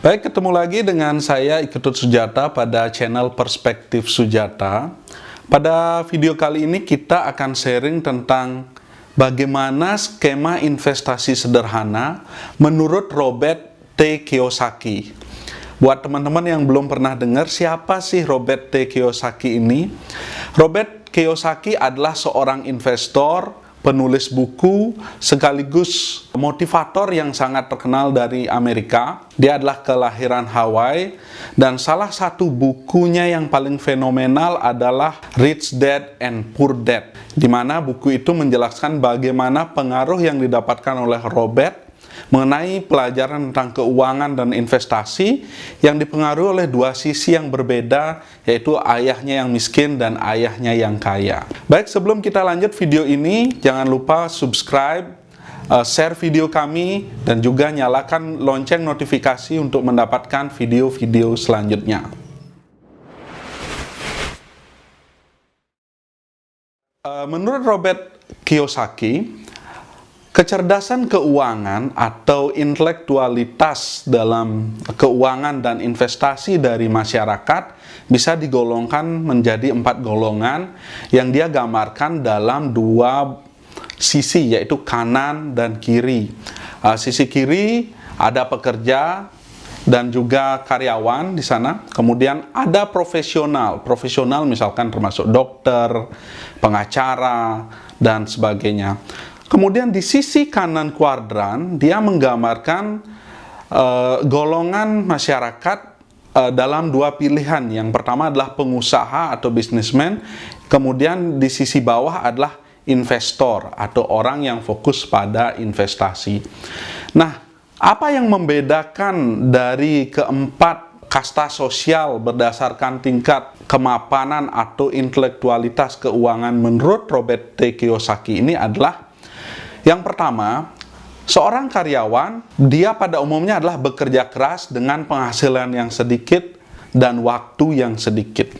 Baik, ketemu lagi dengan saya Iketut Sujata pada channel Perspektif Sujata. Pada video kali ini kita akan sharing tentang bagaimana skema investasi sederhana menurut Robert T. Kiyosaki. Buat teman-teman yang belum pernah dengar, siapa sih Robert T. Kiyosaki ini? Robert Kiyosaki adalah seorang investor, penulis buku, sekaligus motivator yang sangat terkenal dari Amerika. Dia adalah kelahiran Hawaii, dan salah satu bukunya yang paling fenomenal adalah Rich Dad and Poor Dad, di mana buku itu menjelaskan bagaimana pengaruh yang didapatkan oleh Robert mengenai pelajaran tentang keuangan dan investasi yang dipengaruhi oleh dua sisi yang berbeda, yaitu ayahnya yang miskin dan ayahnya yang kaya. Baik, sebelum kita lanjut video ini, jangan lupa subscribe, share video kami, dan juga nyalakan lonceng notifikasi untuk mendapatkan video-video selanjutnya. Menurut Robert Kiyosaki, kecerdasan keuangan atau intelektualitas dalam keuangan dan investasi dari masyarakat bisa digolongkan menjadi 4 golongan yang dia gambarkan dalam dua sisi, yaitu kanan dan kiri. Sisi kiri ada pekerja dan juga karyawan di sana. Kemudian ada profesional misalkan termasuk dokter, pengacara, dan sebagainya. Kemudian di sisi kanan kuadran, dia menggambarkan golongan masyarakat dalam dua pilihan. Yang pertama adalah pengusaha atau bisnismen, kemudian di sisi bawah adalah investor atau orang yang fokus pada investasi. Nah, apa yang membedakan dari keempat kasta sosial berdasarkan tingkat kemapanan atau intelektualitas keuangan menurut Robert T. Kiyosaki ini adalah, yang pertama, seorang karyawan, dia pada umumnya adalah bekerja keras dengan penghasilan yang sedikit dan waktu yang sedikit.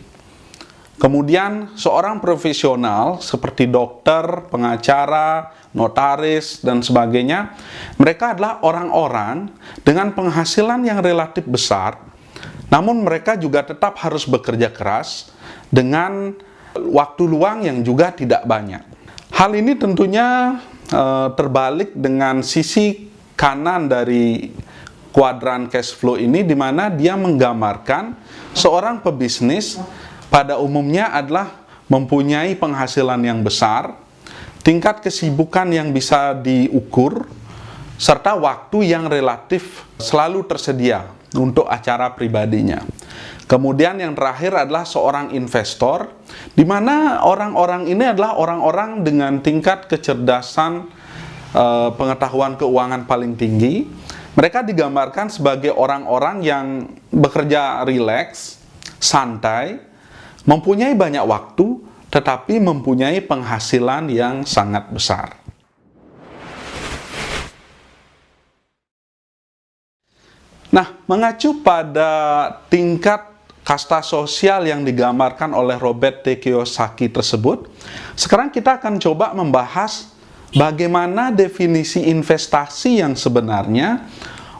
Kemudian, seorang profesional seperti dokter, pengacara, notaris, dan sebagainya, mereka adalah orang-orang dengan penghasilan yang relatif besar, namun mereka juga tetap harus bekerja keras dengan waktu luang yang juga tidak banyak. Hal ini tentunya terbalik dengan sisi kanan dari kuadran cash flow ini, di mana dia menggambarkan seorang pebisnis pada umumnya adalah mempunyai penghasilan yang besar, tingkat kesibukan yang bisa diukur, serta waktu yang relatif selalu tersedia untuk acara pribadinya. Kemudian yang terakhir adalah seorang investor, di mana orang-orang ini adalah orang-orang dengan tingkat kecerdasan pengetahuan keuangan paling tinggi. Mereka digambarkan sebagai orang-orang yang bekerja rileks, santai, mempunyai banyak waktu, tetapi mempunyai penghasilan yang sangat besar. Nah, mengacu pada tingkat kasta sosial yang digambarkan oleh Robert T. Kiyosaki tersebut, sekarang kita akan coba membahas bagaimana definisi investasi yang sebenarnya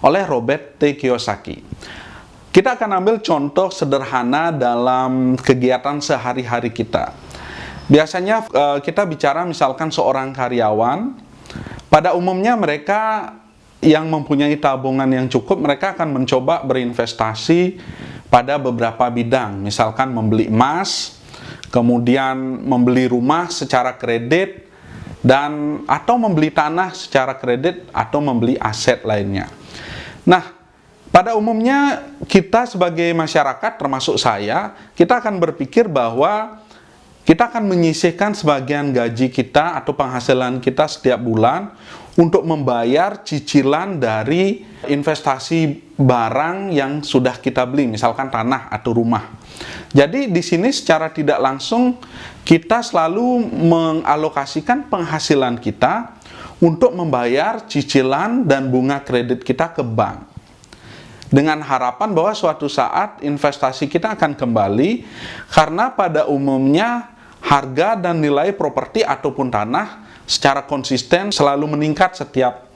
oleh Robert T. Kiyosaki. Kita akan ambil contoh sederhana dalam kegiatan sehari-hari kita. Biasanya kita bicara misalkan seorang karyawan, pada umumnya mereka yang mempunyai tabungan yang cukup, mereka akan mencoba berinvestasi pada beberapa bidang, misalkan membeli emas, kemudian membeli rumah secara kredit, dan atau membeli tanah secara kredit, atau membeli aset lainnya. Nah, pada umumnya kita sebagai masyarakat, termasuk saya, kita akan berpikir bahwa kita akan menyisihkan sebagian gaji kita atau penghasilan kita setiap bulan untuk membayar cicilan dari investasi barang yang sudah kita beli, misalkan tanah atau rumah. Jadi di sini secara tidak langsung kita selalu mengalokasikan penghasilan kita untuk membayar cicilan dan bunga kredit kita ke bank, dengan harapan bahwa suatu saat investasi kita akan kembali, karena pada umumnya harga dan nilai properti ataupun tanah secara konsisten selalu meningkat setiap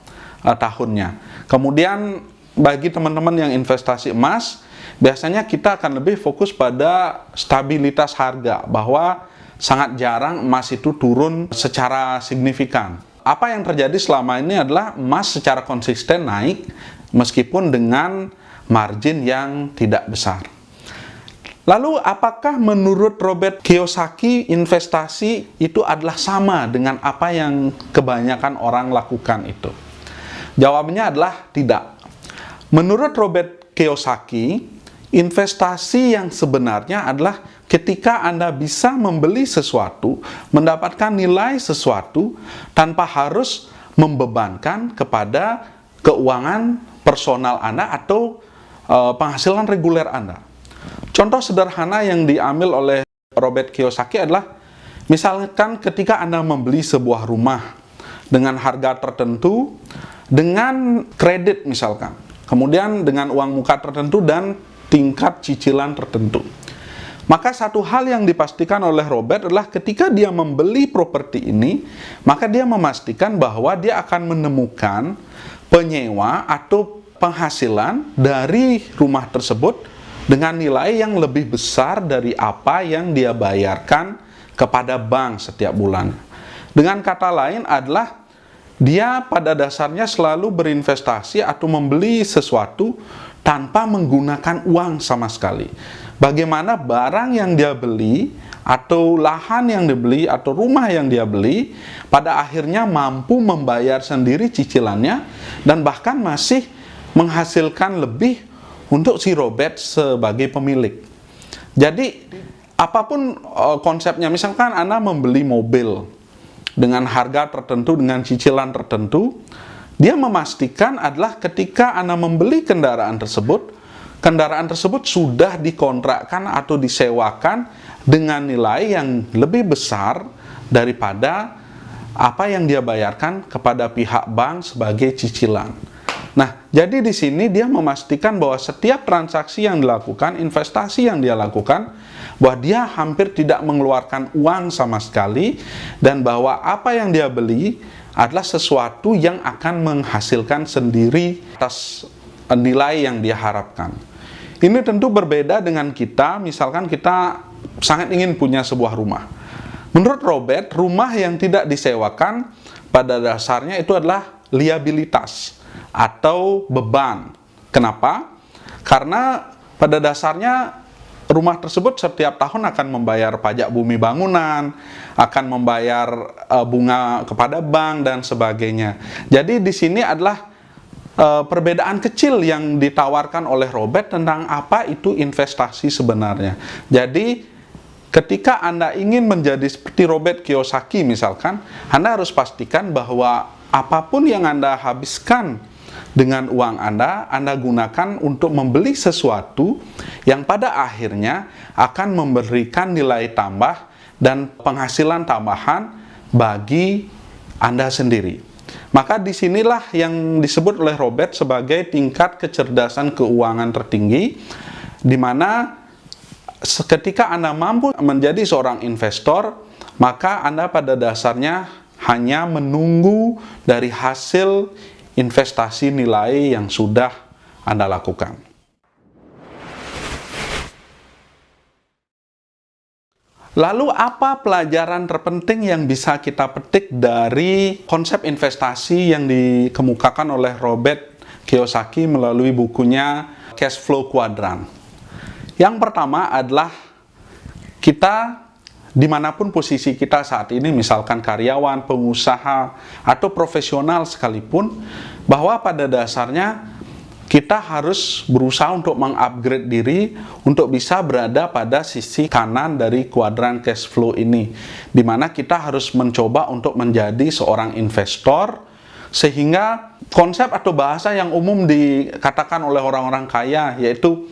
tahunnya. Kemudian bagi teman-teman yang investasi emas, biasanya kita akan lebih fokus pada stabilitas harga, bahwa sangat jarang emas itu turun secara signifikan. Apa yang terjadi selama ini adalah emas secara konsisten naik, meskipun dengan margin yang tidak besar. Lalu, apakah menurut Robert Kiyosaki investasi itu adalah sama dengan apa yang kebanyakan orang lakukan itu? Jawabannya adalah tidak. Menurut Robert Kiyosaki, investasi yang sebenarnya adalah ketika Anda bisa membeli sesuatu, mendapatkan nilai sesuatu tanpa harus membebankan kepada keuangan personal Anda atau penghasilan reguler Anda. Contoh sederhana yang diambil oleh Robert Kiyosaki adalah, misalkan ketika Anda membeli sebuah rumah dengan harga tertentu, dengan kredit misalkan, kemudian dengan uang muka tertentu dan tingkat cicilan tertentu. Maka satu hal yang dipastikan oleh Robert adalah ketika dia membeli properti ini, maka dia memastikan bahwa dia akan menemukan penyewa atau penghasilan dari rumah tersebut dengan nilai yang lebih besar dari apa yang dia bayarkan kepada bank setiap bulan. Dengan kata lain adalah, dia pada dasarnya selalu berinvestasi atau membeli sesuatu tanpa menggunakan uang sama sekali. Bagaimana barang yang dia beli, atau lahan yang dibeli, atau rumah yang dia beli, pada akhirnya mampu membayar sendiri cicilannya, dan bahkan masih menghasilkan lebih untuk si Robert sebagai pemilik. Jadi, apapun konsepnya, misalkan Anda membeli mobil dengan harga tertentu, dengan cicilan tertentu, dia memastikan adalah ketika Anda membeli kendaraan tersebut sudah dikontrakkan atau disewakan dengan nilai yang lebih besar daripada apa yang dia bayarkan kepada pihak bank sebagai cicilan. Nah, jadi di sini dia memastikan bahwa setiap transaksi yang dilakukan, investasi yang dia lakukan, bahwa dia hampir tidak mengeluarkan uang sama sekali, dan bahwa apa yang dia beli adalah sesuatu yang akan menghasilkan sendiri atas nilai yang dia harapkan. Ini tentu berbeda dengan kita, misalkan kita sangat ingin punya sebuah rumah. Menurut Robert, rumah yang tidak disewakan pada dasarnya itu adalah liabilitas atau beban. Kenapa? Karena pada dasarnya rumah tersebut setiap tahun akan membayar pajak bumi bangunan, akan membayar bunga kepada bank dan sebagainya. Jadi di sini adalah perbedaan kecil yang ditawarkan oleh Robert tentang apa itu investasi sebenarnya. Jadi ketika Anda ingin menjadi seperti Robert Kiyosaki misalkan, Anda harus pastikan bahwa apapun yang Anda habiskan dengan uang Anda gunakan untuk membeli sesuatu yang pada akhirnya akan memberikan nilai tambah dan penghasilan tambahan bagi Anda sendiri. Maka disinilah yang disebut oleh Robert sebagai tingkat kecerdasan keuangan tertinggi, di mana ketika Anda mampu menjadi seorang investor, maka Anda pada dasarnya hanya menunggu dari hasil investasi nilai yang sudah Anda lakukan. Lalu apa pelajaran terpenting yang bisa kita petik dari konsep investasi yang dikemukakan oleh Robert Kiyosaki melalui bukunya Cash Flow Quadrant? Yang pertama adalah kita dimanapun posisi kita saat ini, misalkan karyawan, pengusaha, atau profesional sekalipun, bahwa pada dasarnya kita harus berusaha untuk mengupgrade diri untuk bisa berada pada sisi kanan dari kuadran cash flow ini, di mana kita harus mencoba untuk menjadi seorang investor, sehingga konsep atau bahasa yang umum dikatakan oleh orang-orang kaya yaitu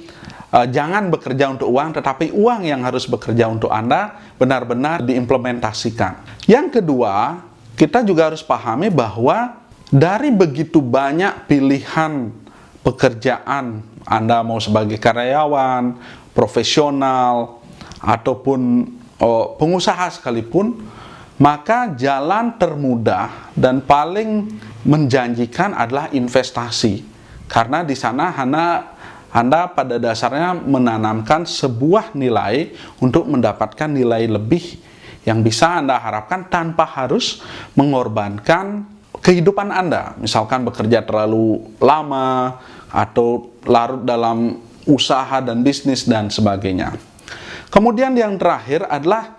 jangan bekerja untuk uang, tetapi uang yang harus bekerja untuk Anda benar-benar diimplementasikan. Yang kedua, kita juga harus pahami bahwa dari begitu banyak pilihan pekerjaan, Anda mau sebagai karyawan, profesional, ataupun pengusaha sekalipun, maka jalan termudah dan paling menjanjikan adalah investasi. Karena di sana Anda pada dasarnya menanamkan sebuah nilai untuk mendapatkan nilai lebih yang bisa Anda harapkan tanpa harus mengorbankan kehidupan Anda. Misalkan bekerja terlalu lama atau larut dalam usaha dan bisnis dan sebagainya. Kemudian yang terakhir adalah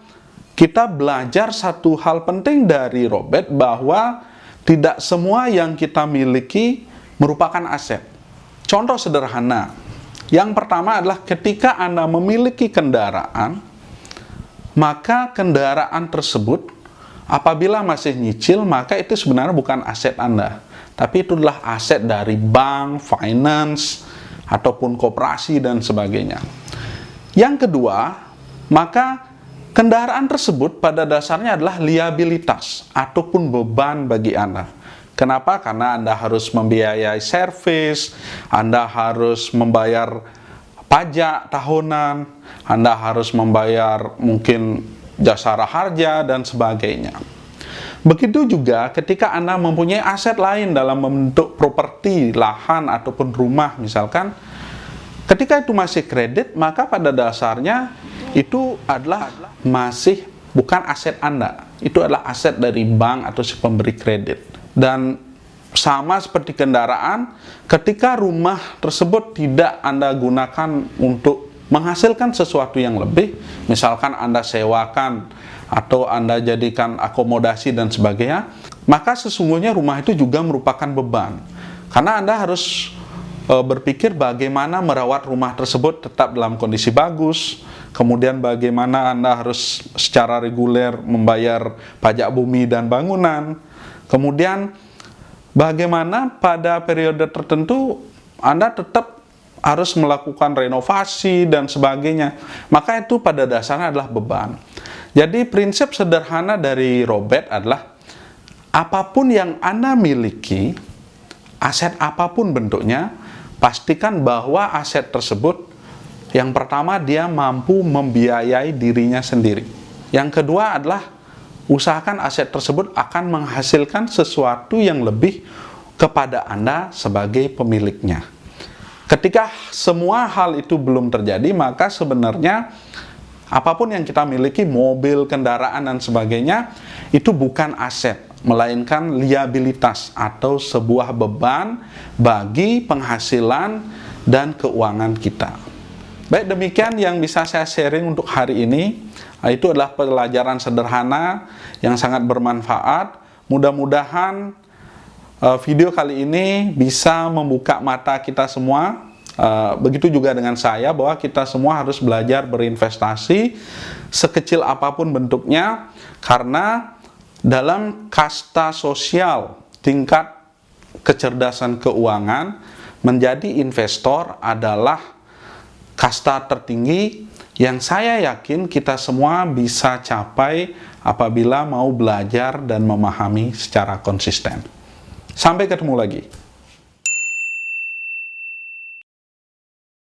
kita belajar satu hal penting dari Robert, bahwa tidak semua yang kita miliki merupakan aset. Contoh sederhana, yang pertama adalah ketika Anda memiliki kendaraan, maka kendaraan tersebut apabila masih nyicil, maka itu sebenarnya bukan aset Anda, tapi itu adalah aset dari bank, finance, ataupun koperasi dan sebagainya. Yang kedua, maka kendaraan tersebut pada dasarnya adalah liabilitas ataupun beban bagi Anda. Kenapa? Karena Anda harus membiayai servis, Anda harus membayar pajak tahunan, Anda harus membayar mungkin jasa raharja dan sebagainya. Begitu juga ketika Anda mempunyai aset lain dalam bentuk properti, lahan ataupun rumah misalkan, ketika itu masih kredit, maka pada dasarnya itu adalah masih bukan aset Anda. Itu adalah aset dari bank atau si pemberi kredit. Dan sama seperti kendaraan, ketika rumah tersebut tidak Anda gunakan untuk menghasilkan sesuatu yang lebih, misalkan Anda sewakan atau Anda jadikan akomodasi dan sebagainya, maka sesungguhnya rumah itu juga merupakan beban. Karena Anda harus berpikir bagaimana merawat rumah tersebut tetap dalam kondisi bagus, kemudian bagaimana Anda harus secara reguler membayar pajak bumi dan bangunan, kemudian bagaimana pada periode tertentu Anda tetap harus melakukan renovasi dan sebagainya, maka itu pada dasarnya adalah beban. Jadi prinsip sederhana dari Robert adalah apapun yang Anda miliki, aset apapun bentuknya, pastikan bahwa aset tersebut yang pertama dia mampu membiayai dirinya sendiri. Yang kedua adalah usahakan aset tersebut akan menghasilkan sesuatu yang lebih kepada Anda sebagai pemiliknya. Ketika semua hal itu belum terjadi, maka sebenarnya apapun yang kita miliki, mobil, kendaraan dan sebagainya, itu bukan aset, melainkan liabilitas atau sebuah beban bagi penghasilan dan keuangan kita. Baik, demikian yang bisa saya sharing untuk hari ini. Itu adalah pelajaran sederhana yang sangat bermanfaat. Mudah-mudahan video kali ini bisa membuka mata kita semua. Begitu juga dengan saya, bahwa kita semua harus belajar berinvestasi sekecil apapun bentuknya, karena dalam kasta sosial tingkat kecerdasan keuangan, menjadi investor adalah kasta tertinggi yang saya yakin kita semua bisa capai apabila mau belajar dan memahami secara konsisten. Sampai ketemu lagi.